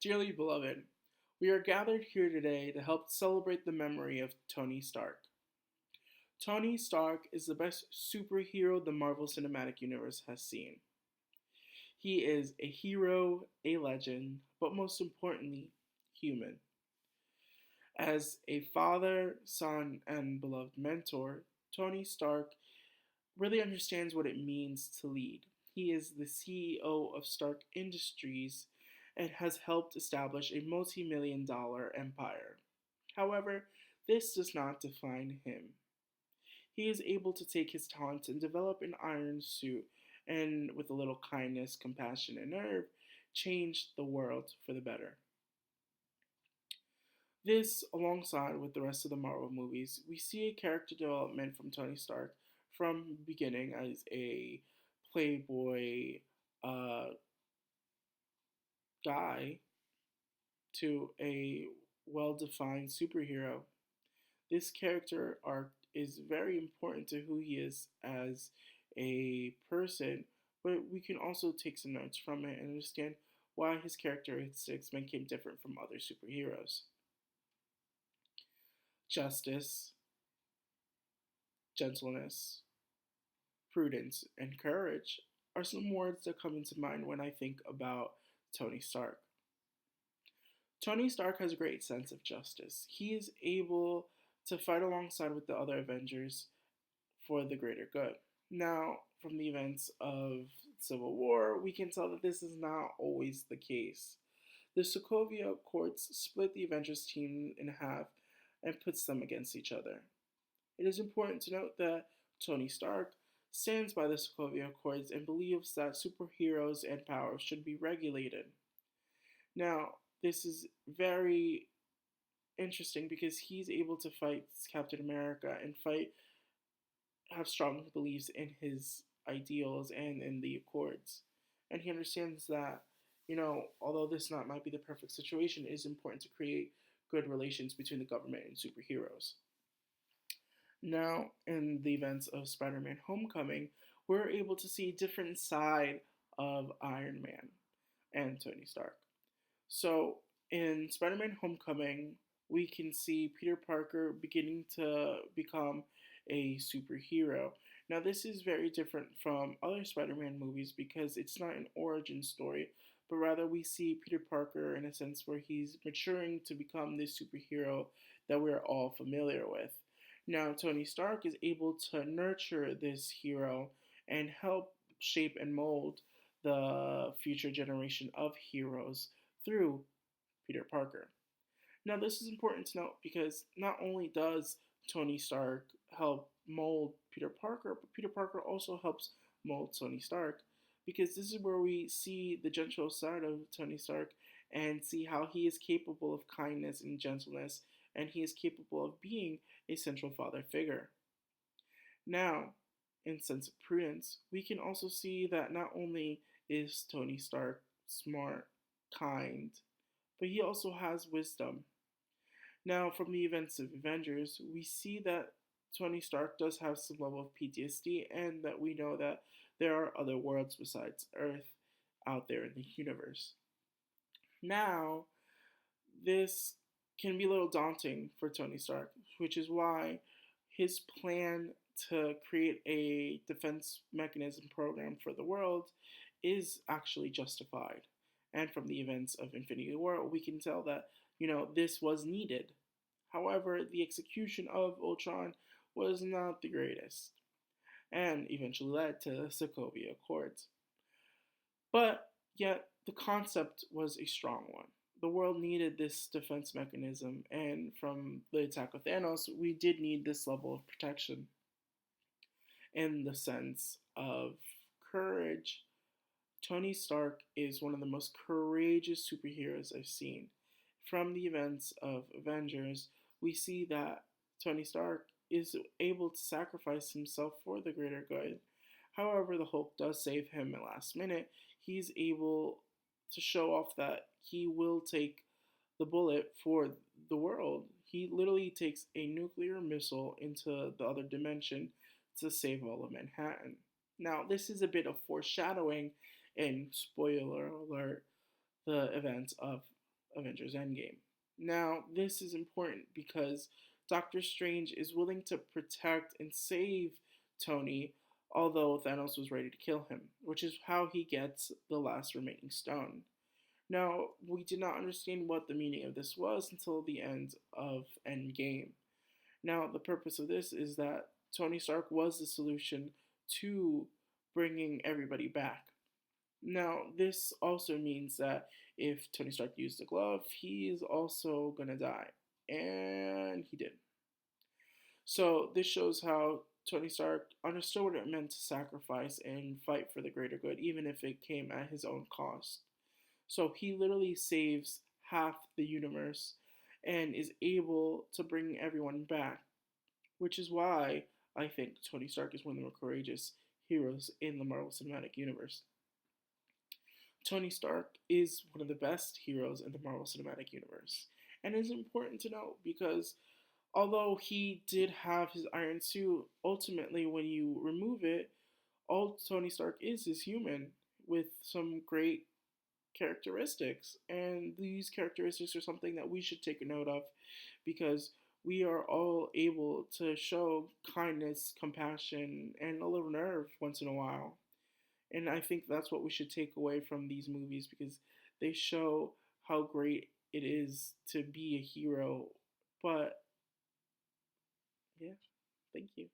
Dearly beloved, we are gathered here today to help celebrate the memory of Tony Stark. Tony Stark is the best superhero the Marvel Cinematic Universe has seen. He is a hero, a legend, but most importantly, human. As a father, son, and beloved mentor, Tony Stark really understands what it means to lead. He is the CEO of Stark Industries and has helped establish a multi-million-dollar empire. However, this does not define him. He is able to take his talents and develop an iron suit and, with a little kindness, compassion, and nerve, change the world for the better. This, alongside with the rest of the Marvel movies, we see a character development from Tony Stark from beginning as a playboy uh, guy to a well-defined superhero. This character arc is very important to who he is as a person, but we can also take some notes from it and understand why his characteristics make him different from other superheroes. Justice, gentleness, prudence, and courage are some words that come into mind when I think about Tony Stark. Tony Stark has a great sense of justice. He is able to fight alongside with the other Avengers for the greater good. Now, from the events of Civil War, we can tell that this is not always the case. The Sokovia Accords split the Avengers team in half and puts them against each other. It is important to note that Tony Stark stands by the Sokovia Accords and believes that superheroes and powers should be regulated. Now, this is very interesting because he's able to fight Captain America and have strong beliefs in his ideals and in the Accords. And he understands that, although this not might be the perfect situation, it is important to create good relations between the government and superheroes. Now, in the events of Spider-Man Homecoming, we're able to see a different side of Iron Man and Tony Stark. So, in Spider-Man Homecoming, we can see Peter Parker beginning to become a superhero. Now, this is very different from other Spider-Man movies because it's not an origin story, but rather we see Peter Parker in a sense where he's maturing to become this superhero that we're all familiar with. Now, Tony Stark is able to nurture this hero and help shape and mold the future generation of heroes through Peter Parker. Now, this is important to note because not only does Tony Stark help mold Peter Parker, but Peter Parker also helps mold Tony Stark because this is where we see the gentle side of Tony Stark and see how he is capable of kindness and gentleness and he is capable of being a central father figure. Now, in sense of prudence, we can also see that not only is Tony Stark smart, kind, but he also has wisdom. Now, from the events of Avengers, we see that Tony Stark does have some level of PTSD and that we know that there are other worlds besides Earth out there in the universe. Now, this can be a little daunting for Tony Stark, which is why his plan to create a defense mechanism program for the world is actually justified. And from the events of Infinity War, we can tell that, this was needed. However, the execution of Ultron was not the greatest, and eventually led to the Sokovia Accords. But yet, the concept was a strong one. The world needed this defense mechanism, and from the attack of Thanos, we did need this level of protection. In the sense of courage, Tony Stark is one of the most courageous superheroes I've seen. From the events of Avengers, we see that Tony Stark is able to sacrifice himself for the greater good. However, the Hulk does save him at last minute. He's able to show off that he will take the bullet for the world. He literally takes a nuclear missile into the other dimension to save all of Manhattan. Now, this is a bit of foreshadowing, and spoiler alert, the events of Avengers Endgame. Now, this is important because Doctor Strange is willing to protect and save Tony, although Thanos was ready to kill him, which is how he gets the last remaining stone. Now, we did not understand what the meaning of this was until the end of Endgame. Now, the purpose of this is that Tony Stark was the solution to bringing everybody back. Now, this also means that if Tony Stark used the glove, he is also gonna die. And he did. So, this shows how Tony Stark understood what it meant to sacrifice and fight for the greater good, even if it came at his own cost. So, he literally saves half the universe and is able to bring everyone back, which is why I think Tony Stark is one of the more courageous heroes in the Marvel Cinematic Universe. Tony Stark is one of the best heroes in the Marvel Cinematic Universe. And it's important to note because although he did have his iron suit, ultimately, when you remove it, all Tony Stark is human with some great characteristics. And these characteristics are something that we should take a note of because we are all able to show kindness, compassion, and a little nerve once in a while. And I think that's what we should take away from these movies because they show how great it is to be a hero. But yeah, thank you.